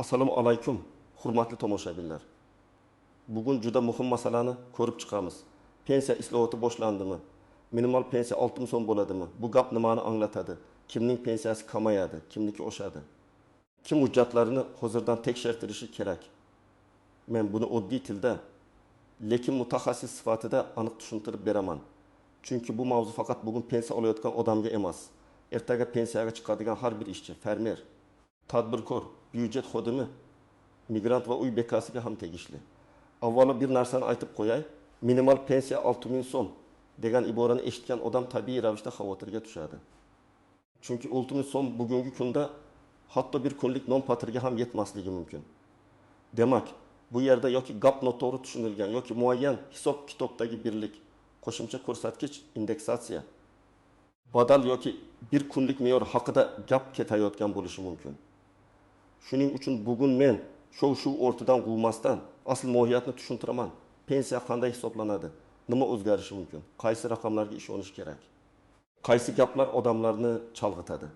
Assalomu alaykum, hurmatli tomoshabinlar. Bugun juda muhim masalani ko'rib chiqamiz. Pensiya islohoti boshlandimi? Minimal pensiya 6 so'm bo'ladimi? Bu gap nimani anglatadi? Kimning pensiyasi kamayadi, kimniki oshadi? Kim hujjatlarini hozirdan tekshirtirishi kerak? Men buni oddiy tilda, lekin mutaxassis sifatida aniq tushuntirib beraman. Chunki bu mavzu faqat bugun pensiya olayotgan odamga emas, ertaga pensiyaga chiqadigan har bir ishchi, fermer, tadbirkor, byudjet xodimi, migrant va uy bekasiga ham tegishli. Avvalo bir narsani aytib qo'yay, minimal pensiya 6000 so'm degan iborani eshitgan odam tabiiy ravishda xavotirga tushadi. Chunki 6000 so'm bugungi kunda hatto bir kunlik non patirga ham yetmasligi mumkin. Demak, bu yerda yoki gap noto'g'ri tushunilgan yoki muayyan hisob kitobdagi birlik, qo'shimcha ko'rsatkich, indeksatsiya, badal yoki bir kunlik me'yor haqida gap ketayotgan bo'lishi mumkin. Shuning uchun bugun men shu o'rtadan quvmasdan asl mohiyatni tushuntiraman. Pensiya qanday hisoblanadi? Nima o'zgarishi mumkin? Qaysi raqamlarga ishonish kerak? Qaysi gaplar odamlarni chalg'itadi?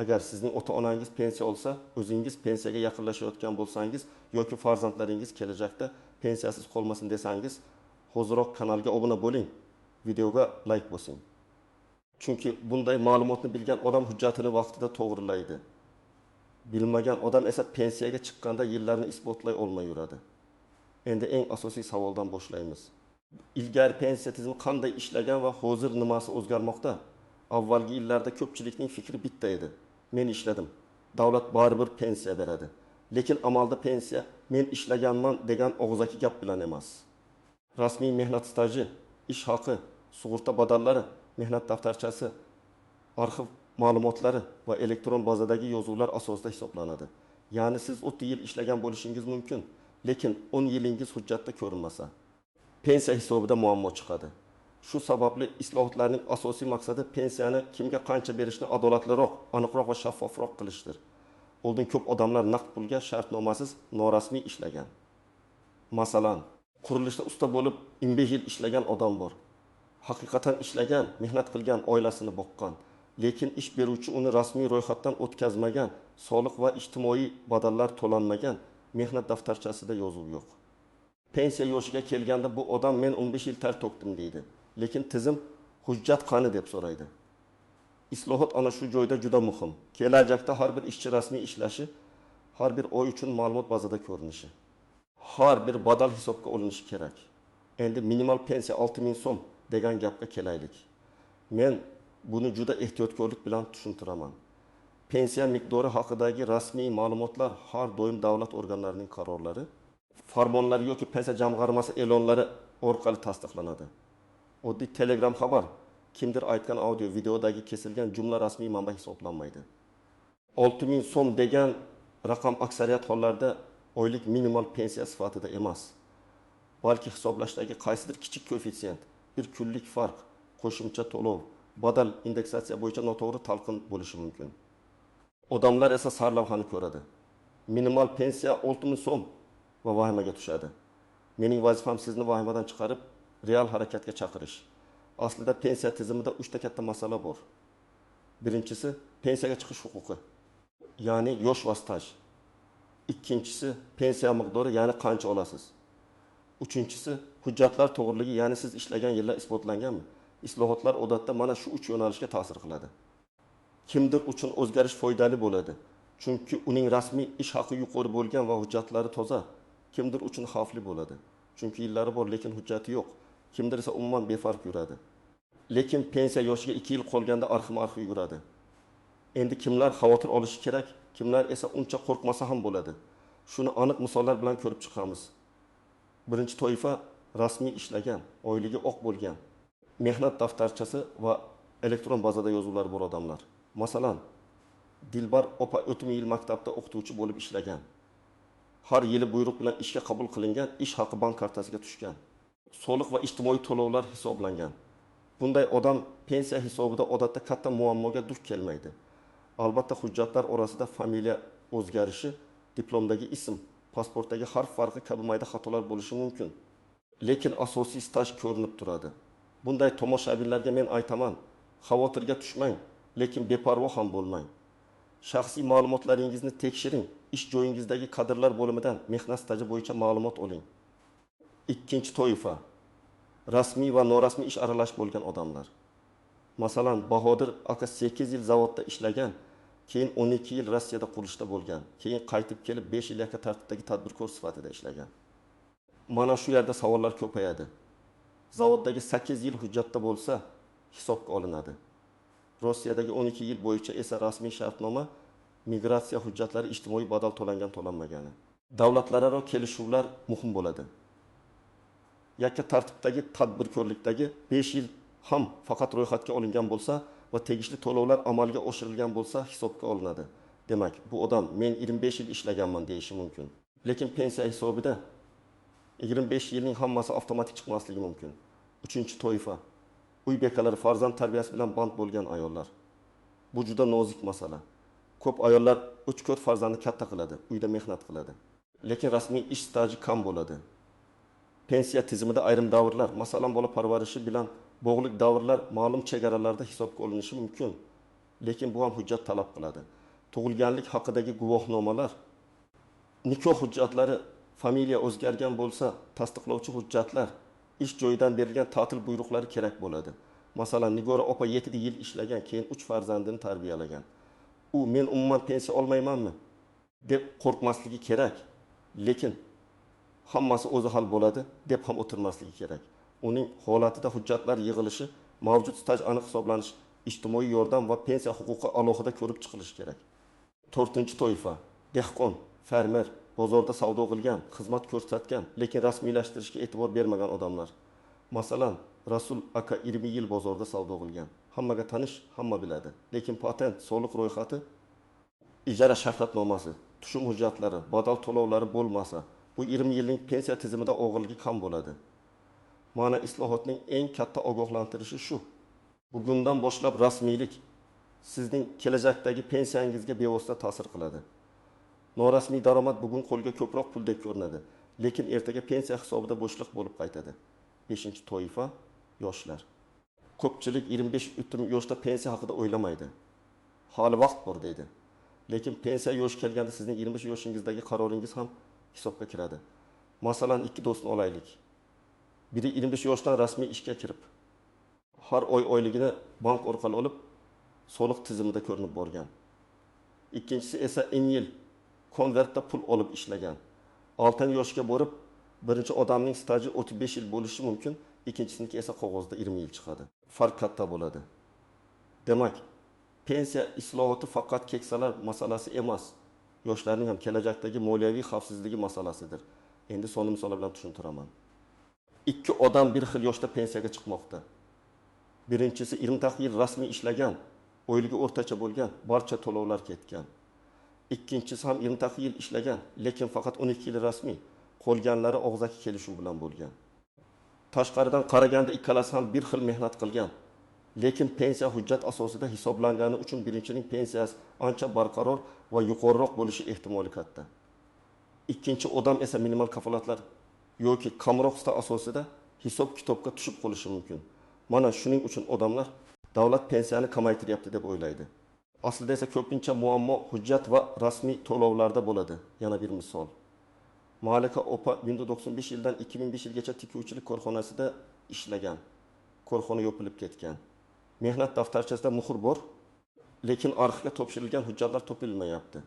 Agar sizning ota-onangiz pensiya olsa, o'zingiz pensiyaga yaqinlashayotgan bo'lsangiz yoki farzandlaringiz kelajakda pensiyasiz qolmasin desangiz, hozirroq kanalga obuna bo'ling, videoga like bosing. Chunki bunday ma'lumotni bilgan odam hujjatini vaqtida to'g'rilaydi. Bilmagan odam esa pensiyaga chiqqanda yillarni isbotlay olmay yuradi. Endi eng asosiy savoldan boshlaymiz. Ilgari pensiya tizimi qanday ishlagan va hozir nimasi o'zgarmoqda? Avvalgi yillarda ko'pchilikning fikri bitta edi. Men ishladim. Davlat baribir pensiya beradi. Lekin amalda pensiya men ishlaganman degan og'zaki gap bilan emas. Rasmiy mehnat staji, ish haqi, sug'urta badallari, mehnat daftarchasi, arxiv ma'lumotlari va elektron bazadagi yozuvlar asosida hisoblanadi. Ya'ni siz 30 yil ishlagan bo'lishingiz mumkin, lekin 10 yilingiz hujjatda ko'rinmasa, pensiya hisobida muammo chiqadi. Shu sababli islohotlarning asosiy maqsadi pensiyani kimga qancha berishni adolatliroq, aniqroq va shaffofroq qilishdir. Oldin ko'p odamlar naqd pulga shartnomasiz norasmiy ishlagan. Masalan, qurilishda usta bo'lib 15 yil ishlagan odam bor. Haqiqatan ishlagan, mehnat qilgan, oilasini boqqan, lekin ish beruvchi uni rasmiy ro'yxatdan o'tkazmagan, soliq va ijtimoiy badallar to'lanmagan, mehnat daftarchasida yozuv yo'q. Pensiya yoshiga kelganda bu odam men 15 yil ter to'kdim deydi. Lekin tizim hujjat qani deb so'raydi. Islohot ana shu joyda juda muhim. Kelajakda har bir ishchi rasmiy ishlashi, har bir oy uchun ma'lumot bazada ko'rinishi, har bir badal hisobga olinishi kerak. Endi minimal pensiya 6000 so'm degan gapga kelaylik. Men buni juda ehtiyotkorlik bilan tushuntiraman. Pensiya miqdori haqidagi rasmiy ma'lumotlar har doim davlat organlarining qarorlari, farmonlari yoki pensiya jamg'armasi e'lonlari orqali tasdiqlanadi. Oddiy Telegram xabar, kimdir aytgan audio, videodagi kesilgan jumla rasmiy manba hisoblanmaydi. 6000 so'm degan raqam aksariyat hollarda oylik minimal pensiya sifatida emas, balki hisoblashdagi qaysidir kichik koeffitsient, bir kunlik farq, qo'shimcha to'lov, badal indeksatsiya bo'yicha noto'g'ri talqin bo'lishi mumkin. Odamlar esa sarlavhani ko'radi. Minimal pensiya 6000 so'm va vahimaga tushadi. Mening vazifam sizni vahimadan chiqarib, real harakatga chaqirish. Aslida pensiya tizimida 3 ta katta masala bor. Birinchisi pensiyaga chiqish huquqi, ya'ni yosh va staj. Ikkinchisi pensiya miqdori, ya'ni qancha olasiz. Uchinchisi hujjatlar to'g'riligi, ya'ni siz ishlagan yillar isbotlanganmi? Islohotlar odatda mana shu 3 yo'nalishga ta'sir qiladi. Kimdir uchun o'zgarish foydali bo'ladi, chunki uning rasmiy ish haqi yuqori bo'lgan va hujjatlari toza. Kimdir uchun xavfli bo'ladi, chunki yillari bor lekin hujjati yo'q. Kimdir esa umuman befarq yuradi. Lekin pensiya yoshiga 2 yil qolganda arxi yuradi. Endi kimlar xavotir olishi kerak, kimlar esa uncha qo'rqmasa ham bo'ladi. Shuni aniq misollar bilan ko'rib chiqamiz. Birinchi toifa rasmiy ishlagan, oyligi oq bo'lgan, mehnat daftarchasi va elektron bazada yozuvlari bor odamlar. Masalan, Dilbar opa 30 yil maktabda o'qituvchi bo'lib ishlagan. Har yili buyruq bilan ishga qabul qilingan, ish haqi bank kartasiga tushgan. Soliq va ijtimoiy to'lovlar hisoblangan. Bunday odam pensiya hisobida odatda katta muammoga duch kelmaydi. Albatta hujjatlar orasida familiya o'zgarishi, diplomdagi ism, pasportdagi harf farqi kabi mayda xatolar bo'lishi mumkin. Lekin asosiy staj ko'rinib turadi. Bunday tomoshabinlarga men aytaman, xavotirga tushmang, lekin beparvo ham bo'lmang. Shaxsiy ma'lumotlaringizni tekshiring. Ish joyingizdagi kadrlar bo'limidan mehnat staji bo'yicha ma'lumot oling. Ikkinchi toifa rasmiy va norasmiy ish aralash bo'lgan odamlar. Masalan, Bahodir aka 8 yil zavodda ishlagan, keyin 12 yil Rossiyada qurilishda bo'lgan, keyin qaytib kelib 5 yil yakka tartibdagi tadbirkor sifatida ishlagan. Mana shu yerda savollar ko'payadi. Zavoddagi 8 yil hujjatda bo'lsa, hisobga olinadi. Rossiyadagi 12 yil bo'yicha esa rasmiy shartnoma, migratsiya hujjatlari, ijtimoiy badal to'langan, to'lanmagani. Davlatlararo kelishuvlar muhim bo'ladi. Yakka tartibdagi tadbirkorlikdagi 5 yil ham faqat ro'yxatga olingan bo'lsa va tegishli to'lovlar amalga oshirilgan bo'lsa hisobga olinadi. Demak, bu odam men 25 yil ishlaganman deyishi mumkin. Lekin pensiya hisobida 25 yilning hammasi avtomatik chiqmasligi mumkin. Uchinchi toifa uy bekalari, farzand tarbiyasi bilan band bo'lgan ayollar. Bu juda nozik masala. Ko'p ayollar 3-4 farzandni katta qiladi, uyda mehnat qiladi. Lekin rasmiy ish staji kam bo'ladi. Pensiya tizimida ayrim davrlar, masalan bola parvarishi bilan bog'liq davrlar ma'lum chegaralarda hisobga olinishi mumkin. Lekin bu ham hujjat talab qiladi. Tug'ilganlik haqidagi guvohnomalar, nikoh hujjatlari, familiya o'zgargan bo'lsa, tasdiqlovchi hujjatlar, ish joyidan berilgan ta'til buyruqlari kerak bo'ladi. Masalan, Nigora opa 7 yil ishlagan, keyin 3 farzandini tarbiyalagan. U men umuman pensiya olmaymanmi deb qo'rqmasligi kerak. Lekin hammasi o'zi hal bo'ladi deb ham o'tirmasligi kerak. Uning holatida hujjatlar yig'ilishi, mavjud staj aniq hisoblanishi, ijtimoiy yordam va pensiya huquqi alohida ko'rib chiqilishi kerak. 4-toifa dehqon, fermer, bozorda savdo qilgan, xizmat ko'rsatgan, lekin rasmiylashtirishga e'tibor bermagan odamlar. Masalan, Rasul aka 20 yil bozorda savdo qilgan. Hammaga tanish, hamma biladi. Lekin patent, soliq ro'yxati, ijara shartnomasi, tushum hujjatlari, badal to'lovlari bo'lmasa, bu 20 yilning pensiya tizimida og'irligi kam bo'ladi. Mana islohotning eng katta ogohlantirishi shu. Bugundan boshlab rasmiylik sizning kelajakdagi pensiyangizga bevosita ta'sir qiladi. Norasmiy daromad bugun qo'lga ko'proq puldek ko'rinadi, lekin ertaga pensiya hisobida bo'shliq bo'lib qaytadi. 5-toifa yoshlar. Ko'pchilik 25-30 yoshda pensiya haqida o'ylamaydi. Hali vaqt bor deydi. Lekin pensiya yoshi kelganda sizning 25 yoshingizdagi qaroringiz ham hisobga kiradi. Masalan, ikki do'stni olaylik. Biri 25 yoshdan rasmiy ishga kirib, har oy oyligini bank orqali olib, soliq tizimida ko'rinib borgan. Ikkinchisi esa yil konvertda pul olib ishlagan. 6 yoshga borib, birinchi odamning staji 35 yil bo'lishi mumkin, ikkinchisiniki esa qog'ozda 20 yil chiqadi. Farq katta bo'ladi. Demak, pensiya islohoti faqat keksalar masalasi emas, yoshlarning ham kelajakdagi moliyaviy xavfsizligi masalasidir. Endi sonli misollar bilan tushuntiraman. Ikki odam bir xil yoshda pensiyaga chiqmoqda. Birinchisi 20 yil rasmiy ishlagan, oyligi o'rtacha bo'lgan, barcha to'lovlar ketgan. Ikkinchisi ham 20 yil ishlagan, lekin faqat 12 yil rasmiy, qolganlari og'zaki kelishuv bilan bo'lgan. Tashqaridan qaraganda ikkalasi ham bir xil mehnat qilgan, lekin pensiya hujjat asosida hisoblangani uchun birinchining pensiyasi ancha barqaror va yuqoriroq bo'lishi ehtimoli katta. Ikkinchi odam esa minimal kafolatlar yoki kamroq sta asosida hisob-kitobga tushib qolishi mumkin. Mana shuning uchun odamlar davlat pensiyani kamaytiryapti deb o'ylaydi. Aslida esa ko'pincha muammo hujjat va rasmiy to'lovlarda bo'ladi. Yana bir misol. Malika opa 1995 yildan 2005 yilgacha tikuvchilik korxonasida ishlagan. Korxona yopilib ketgan. Mehnat daftarchasida muhr bor, lekin arxivga topshirilgan hujjatlar topilmayapti.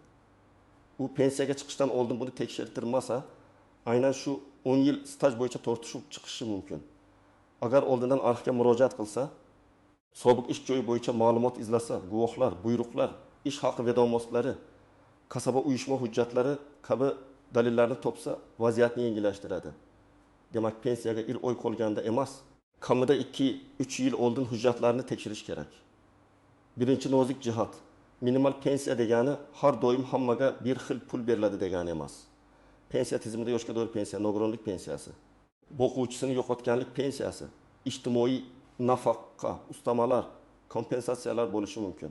U pensiyaga chiqishdan oldin buni tekshirtirmasa, aynan shu 10 yil staj bo'yicha tortishib chiqishi mumkin. Agar oldindan arxivga murojaat qilsa, sobiq ish joyi bo'yicha ma'lumot izlasa, guvohlar, buyruqlar, ish haqi vedomotlari, kasaba uyushma hujjatlari kabi dalillarni topsa, vaziyatni yengillashtiradi. Demak, pensiyaga bir oy qolganda emas, kamida 2-3 yil oldin hujjatlarni tekshirish kerak. Birinchi nozik jihat, minimal pensiya degani har doim hammaga bir xil pul beriladi degani emas. Pensiya tizimida yoshga doir pensiya, nogironlik pensiyasi, o'quvchisini yo'qotganlik pensiyasi, ijtimoiy nafaqa, ustamalar, kompensatsiyalar bo'lishi mumkin.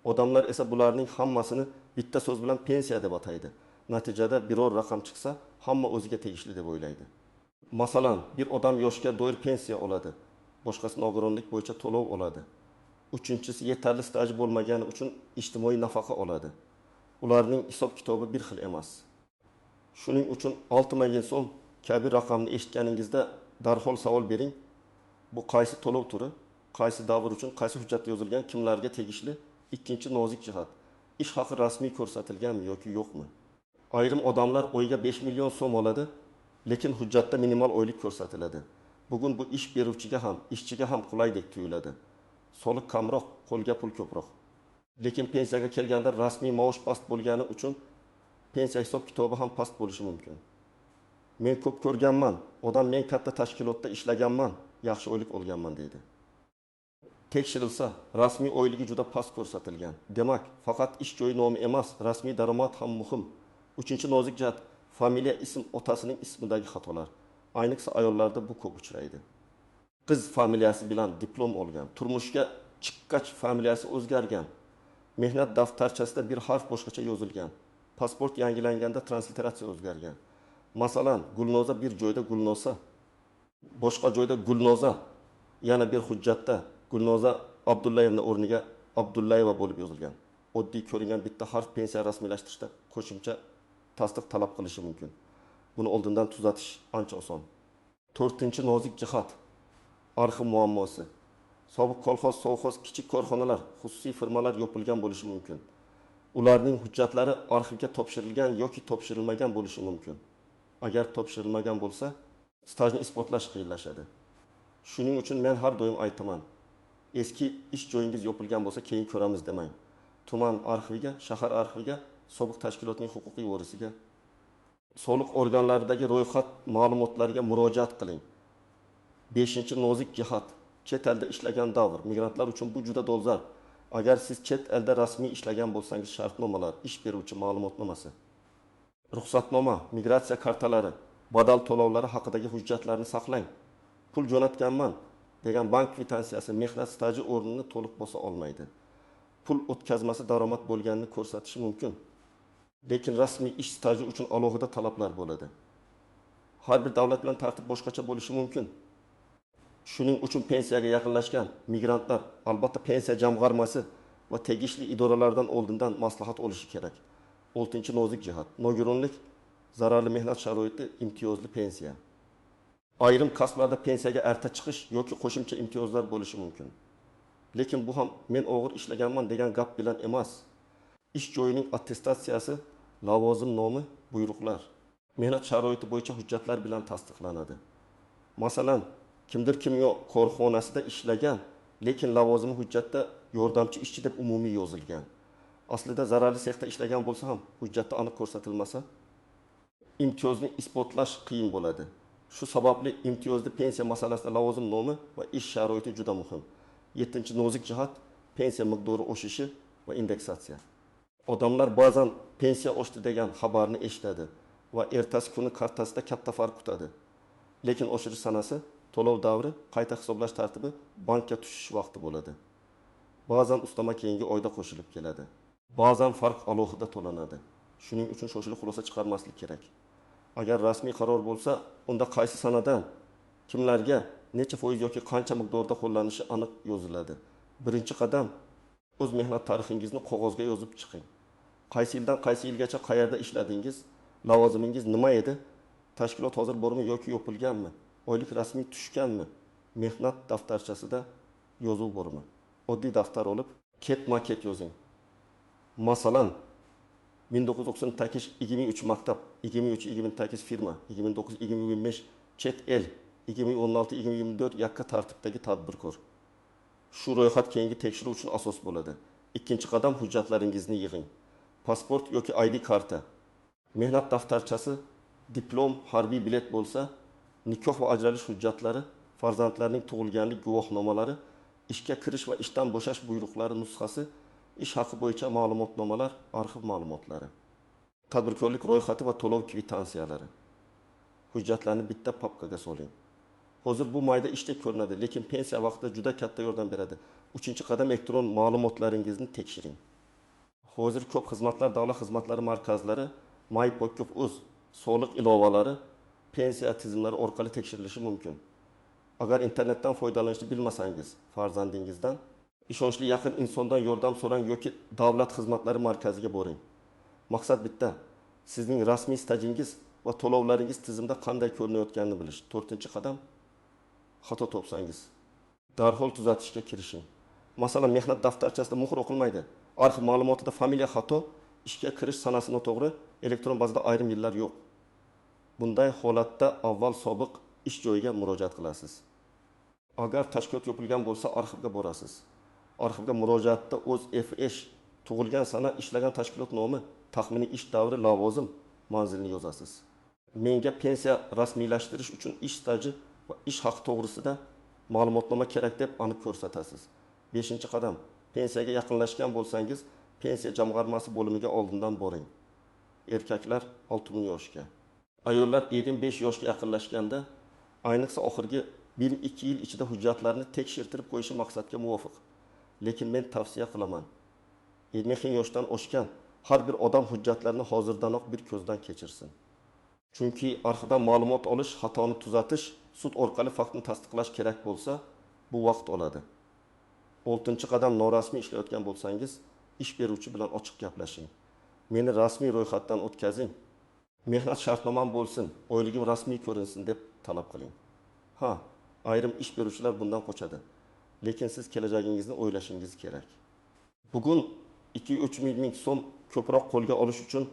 Odamlar esa bularning hammasini bitta so'z bilan pensiya deb ataydi. Natijada biror raqam chiqsa, hamma o'ziga tegishli deb o'ylaydi. Masalan, bir odam yoshga doir pensiya oladi, boshqasi nogironlik bo'yicha to'lov oladi. Uchinchisi yetarli staji bo'lmagani uchun ijtimoiy nafaqa oladi. Ularning hisob-kitobi bir xil emas. Shuning uchun 6 million so'm kabi raqamni eshitganingizda darhol savol bering. Bu qaysi to'lov turi, qaysi davr uchun qaysi hujjatda yozilgan, kimlarga tegishli? Ikkinchi nozik jihat. Ish haqi rasmiy ko'rsatilganmi yoki yo'qmi? Ayrim odamlar oyga 5 million so'm oladi, lekin hujjatda minimal oylik ko'rsatiladi. Bugun bu ish beruvchiga ham, ishchiga ham qulaydek tuyuladi. Soliq kamroq, qo'lga pul ko'proq. Lekin pensiyaga kelganda rasmiy maosh past bo'lgani uchun pensiya hisob-kitobi ham past bo'lishi mumkin. Men ko'p ko'rganman, odam men katta tashkilotda ishlaganman, yaxshi oylik olganman deydi. Tekshirilsa, rasmiy oyligi juda past ko'rsatilgan. Demak, faqat ish joyi nomi emas, rasmiy daromad ham muhim. Uchinchi nozik jihat, familiya ism otasining ismidagi xatolar. Ayniqsa ayollarda bu ko'p uchraydi. Qiz familiyasi bilan diplom olgan, turmushga chiqqach familiyasi o'zgargan. Mehnat daftarchasida bir harf boshqacha yozilgan. Pasport yangilanganda transliteratsiya o'zgargan. Masalan, Gulnoza bir joyda Gulnosa, boshqa joyda Gulnoza, yana bir hujjatda Gulnoza Abdullayevna o'rniga Abdullayeva bo'lib yozilgan. Oddiy ko'ringan bitta harf pensiya rasmiylashtirishda qo'shimcha tasdiq talab qilishi mumkin. Buni oldindan tuzatish ancha oson. 4-chi nozik jihat, arxiv muammosi. Sobiq kolxoz, sovxoz, kichik korxonalar, xususiy firmalar yopilgan bo'lishi mumkin. Ularning hujjatlari arxivga topshirilgan yoki topshirilmagan bo'lishi mumkin. Agar topshirilmagan bo'lsa, stajni isbotlash qiyinlashadi. Shuning uchun men har doim aytaman, eski ish joyingiz yopilgan bo'lsa, keyin ko'ramiz demang. Tuman arxiviga, shahar arxiviga, sobiq tashkilotning huquqiy vorisiga, soliq organlaridagi ro'yxat ma'lumotlariga murojaat qiling. 5-chi nozik jihat, chet elda ishlagan davr. Migrantlar uchun bu juda dolzarb. Agar siz chet elda rasmiy ishlagan bo'lsangiz, shartnomalar, ish beruvchi ma'lumotnomasi, ruxsatnoma, migratsiya kartalari, badal to'lovlari haqidagi hujjatlarni saqlang. Pul jo'natganman degan bank kvitansiyasi mehnat staji o'rnini to'liq bosa olmaydi. Pul o'tkazmasi daromad bo'lganini ko'rsatishi mumkin. Lekin rasmiy ish staji uchun alohida talablar bo'ladi. Har bir davlat bilan tartib boshqacha bo'lishi mumkin. Shuning uchun pensiyaga yaqinlashgan migrantlar albatta pensiya jamg'armasi va tegishli idoralardan oldindan maslahat olishi kerak. 6-chi nozik jihat, nogironlik, zararli mehnat sharoiti, imtiyozli pensiya. Ayrim kasblarda pensiyaga erta chiqish yoki qo'shimcha imtiyozlar bo'lishi mumkin. Lekin bu ham men og'ir ishlaganman degan gap bilan emas. Ish joyining attestatsiyasi, lavozim nomi, buyruqlar, mehnat sharoiti bo'yicha hujjatlar bilan tasdiqlanadi. Masalan, kimdir kimyo korxonasida ishlagan, lekin lavozimi hujjatda yordamchi ishchi deb umumiy yozilgan. Aslida zararli sexda ishlagan bo'lsa ham hujjatda aniq ko'rsatilmasa, imtiyozni isbotlash qiyin bo'ladi. Shu sababli imtiyozli pensiya masalasida lavozim nomi va ish sharoiti juda muhim. 7-chi nozik jihat, pensiya miqdori oshishi va indeksatsiya. Odamlar ba'zan pensiya oshdi degan xabarni eshitadi va ertasi kuni kartasida katta farq kutadi. Lekin oshirish sanasi, to'lov davri, qayta hisoblash tartibi bankka tushish vaqti bo'ladi. Ba'zan ustama keyingi oyda qo'shilib keladi. Ba'zan farq alohida to'lanadi. Shuning uchun shoshilib xulosa chiqarmaslik kerak. Agar rasmiy qaror bo'lsa, unda qaysi sanadan, kimlarga, necha foiz yoki qancha miqdorda qo'llanishi aniq yoziladi. Birinchi qadam, o'z mehnat tarixingizni qog'ozga yozib chiqing. Qaysi yildan qaysi yilgacha qayerda ishladingiz, lavozimingiz nima edi, tashkilot hozir bormi yoki yopilganmi, oylik rasmiy tushganmi, mehnat daftarchasida yozuv bormi. Oddiy daftar olib, ketma-ket yozing. Masalan, 1998 2003 maktab, 2003-2008 firma, 2009-2025 chet el, 2016-2024 yakka tartibdagi tadbirkor. Shu ro'yxat keyingi tekshiruv uchun asos bo'ladi. Ikkinchi qadam, hujjatlaringizni yig'ing. Pasport yoki ID karta, mehnat daftarchasi, diplom, harbiy bilet bo'lsa, nikoh va ajralish hujjatlari, farzandlarning tug'ilganlik guvohnomalari, ishga kirish va ishdan bo'shash buyruqlari nusxasi, ish haqi bo'yicha ma'lumotnomalar, arxiv ma'lumotlari, tadbirkorlik ro'yxati va to'lov kvitansiyalari. Hujjatlarni bitta papkaga soling. Hozir bu mayda ishdek ko'rinadi, lekin pensiya vaqtida juda katta yordam beradi. 3-qadam, elektron ma'lumotlaringizni tekshiring. Hozir ko'p xizmatlar, davlat xizmatlari markazlari, MyPokov.uz, soliq ilovalari, pensiya tizimlari orqali tekshirilishi mumkin. Agar internetdan foydalanishni bilmasangiz, farzandingizdan Ishonchli yaqin insondan yordam so'rang yoki davlat xizmatlari markaziga boring. Maqsad bitta. Sizning rasmiy stajingiz va to'lovlaringiz tizimda qanday ko'rinayotganini bilish. 4-qadam xato topsangiz darhol tuzatishga kirishing. Masalan, mehnat daftarchasida muhr o'qilmaydi. Arxiv ma'lumotida familiya xato, ishga kirish sanasi noto'g'ri, elektron bazada ayrim yillar yo'q. Bunday holatda avval sobiq ish joyiga murojaat qilasiz. Agar tashkilot yopilgan bo'lsa, arxivga borasiz. Arxivga murojaatda o'z FH, tug'ilgan sana, ishlagan tashkilot nomi, taxminiy ish davri, lavozim, manzilni yozasiz. Menga pensiya rasmiylashtirish uchun ish staji va ish haqi to'g'risida ma'lumotnoma kerak deb aniq ko'rsatasiz. 5-qadam. Pensiyaga yaqinlashgan bo'lsangiz, pensiya jamg'armasi bo'limiga oldindan boring. Erkaklar 6000 yoshga. Ayollar 25 yoshga yaqinlashganda, ayniqsa oxirgi 1-2 yil ichida hujjatlarni tekshirtirib qo'yishi maqsadga muvofiq. Lekin men tavsiya qilaman. 20 yoshdan oshgan har bir odam hujjatlarni hozirdanoq bir ko'zdan kechirsin. Chunki arxivdan ma'lumot olish, xatoni tuzatish, sud orqali faktni tasdiqlash kerak bo'lsa, bu vaqt oladi. 6-qadam norasmiy ishlayotgan bo'lsangiz, ish beruvchi bilan ochiq gaplashing. Meni rasmiy ro'yxatdan o'tkazing. Mehnat shartnomam bo'lsin, oyligim rasmiy ko'rinsin deb talab qiling. Ha, ayrim ish beruvchilar bundan qochadi. Lekin siz kelajagingizni o'ylashingiz kerak. Bugun 2-3 ming so'm ko'proq qo'lga olish uchun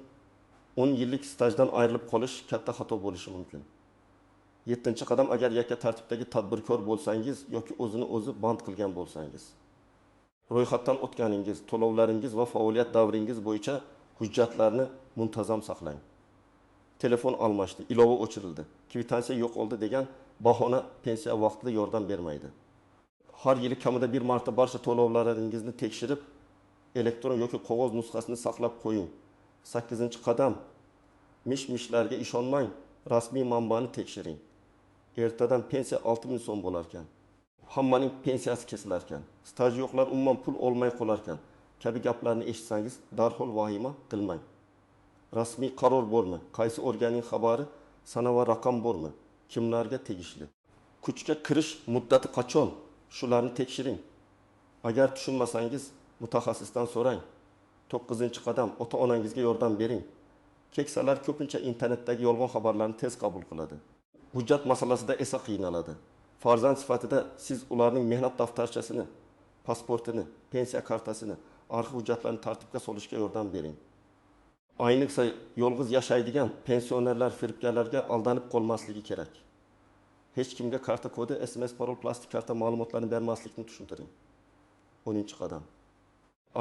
10 yillik stajdan ayrilib qolish katta xato bo'lishi mumkin. 7-qadam agar yakka tartibdagi tadbirkor bo'lsangiz yoki o'zini o'zi band qilgan bo'lsangiz. Ro'yxatdan o'tganingiz, to'lovlaringiz va faoliyat davringiz bo'yicha hujjatlarni muntazam saqlang. Telefon almashdi, ilova o'chirildi, kvitansiya yo'q oldi degan bahona pensiya vaqtida yordam bermaydi. Har yili kamida bir marta barcha to'lovlaringizni tekshirib, elektron yoki qog'oz nusxasini saqlab qo'ying. 8-qadam. Mish-mishlarga ishonmang, rasmiy manbani tekshiring. Ertadan pensiya 6000 so'm bo'lar ekan. Hammaning pensiyasi kesilar ekan. Staj yo'qlar umuman pul olmay qolar ekan. Kabi gaplarni eshitsangiz, darhol vahima qilmang. Rasmiy qaror bormi? Qaysi organning xabari, sana va raqam bormi? Kimlarga tegishli? Kuchga kirish muddati qachon? Shularni tekshiring. Agar tushunmasangiz, mutaxassisdan so'rang. 9-qadam. Ota-onangizga yordam bering. Keksalar ko'pincha internetdagi yolg'on xabarlarni tez qabul qiladi. Hujjat masalasida esa qiynaladi. Farzand sifatida siz ularning mehnat daftarchasini, pasportini, pensiya kartasini, arxiv hujjatlarini tartibga solishga yordam bering. Ayniqsa yolg'iz yashaydigan pensionerlar firibgarlarga aldanib qolmasligi kerak. Hech kimga karta kodi, SMS, parol, plastik karta ma'lumotlarini bermaslikni tushuntiring. 10-qadam.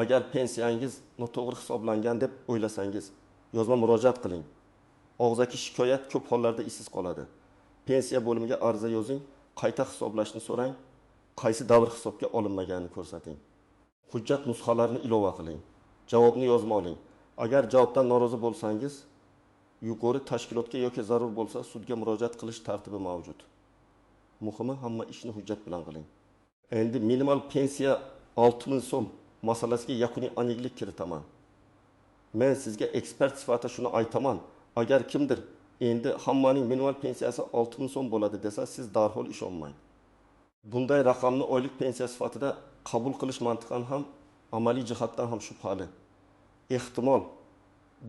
Agar pensiyangiz noto'g'ri hisoblangan deb o'ylasangiz, yozma murojaat qiling. Og'zaki shikoyat ko'p hollarda ishsiz qoladi. Pensiya bo'limiga ariza yozing, qayta hisoblashni so'rang, qaysi davr hisobga olinmaganini ko'rsating. Hujjat nusxalarini ilova qiling. Javobni yozma oling. Agar javobdan norozi bo'lsangiz, yuqori tashkilotga yoki zarur bo'lsa sudga murojaat qilish tartibi mavjud. Muhimi, hamma ishni hujjat bilan qiling. Endi minimal pensiya 6000 so'm masalasiga yakuniy aniqlik kiritaman. Men sizga ekspert sifatida shuni aytaman. Agar kimdir endi hammaning minimal pensiyasi 6000 so'm bo'ladi desa, siz darhol ishonmang. Bunday raqamni oylik pensiya sifatida qabul qilish mantiqan ham, amaliy jihatdan ham shubhali. Ehtimol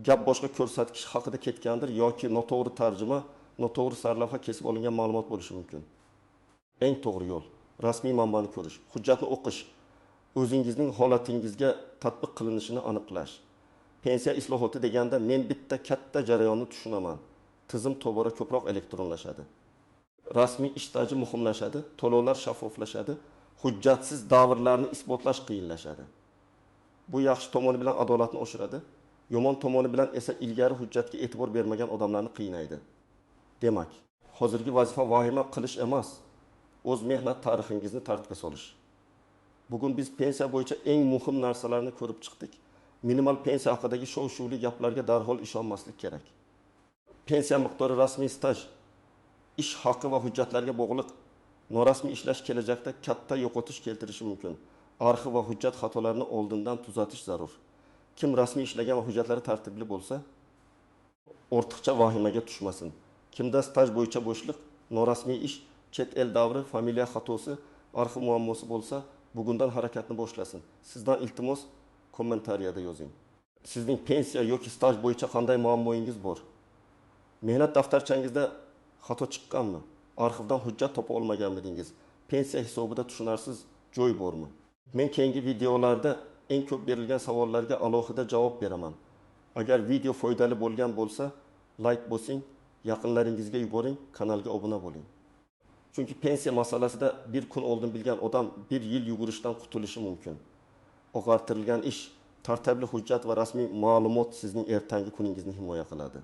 gap boshqa ko'rsatkich haqida ketgandir yoki noto'g'ri tarjima, noto'g'ri sarlavha kesib olingan ma'lumot bo'lishi mumkin. Eng to'g'ri yo'l rasmiy manbani ko'rish, hujjatni o'qish, o'zingizning holatingizga tatbiq qilinishini aniqlash. Pensiya islohoti deganda men bitta katta jarayonni tushunaman. Tizim tobora ko'proq elektronlashadi. Rasmiy ish staji muhimlashadi, to'lovlar shaffoflashadi, hujjatsiz davrlarni isbotlash qiyinlashadi. Bu yaxshi tomoni bilan adolatni oshiradi, yomon tomoni bilan esa ilgari hujjatga e'tibor bermagan odamlarni qiynaydi. Demak, hozirgi vazifa vahima qilish emas, o'z mehnat tarixingizni tartibga solish. Bugun biz pensiya bo'yicha eng muhim narsalarni ko'rib chiqdik. Minimal pensiya haqidagi shov-shuvli gaplarga darhol ishonmaslik kerak. Pensiya miqdori rasmiy staj, ish haqi va hujjatlarga bog'liq. Norasmiy ishlash kelajakda katta yo'qotish keltirishi mumkin. Arxiv va hujjat xatolarini oldindan tuzatish zarur. Kim rasmiy ishlagan va hujjatlari tartibli bo'lsa, ortiqcha vahimaga tushmasin. Kimda staj bo'yicha bo'shliq, norasmiy ish, chet el davri, familiya xatosi, arxiv muammosi bo'lsa, bugundan harakatni boshlasın. Sizdan iltimos kommentariyada yozing. Sizning pensiya yoki staj bo'yicha qanday muammoyingiz bor? Mehnat daftarchangizda xato chiqqanmi? Arxivdan hujjat topa olmaganmidingiz? Pensiya hisobida tushunarsiz joy bormi? Men keyingi videolarda eng ko'p berilgan savollarga alohida javob beraman. Agar video foydali bo'lgan bo'lsa, like bosing, yaqinlaringizga yuboring, kanalga obuna bo'ling. Chunki pensiya masalasida bir kun oldin bilgan odam bir yil yugurishdan qutulishi mumkin. Oqartirilgan ish, tartibli hujjat va rasmiy ma'lumot sizning ertangi kuningizni himoya qiladi.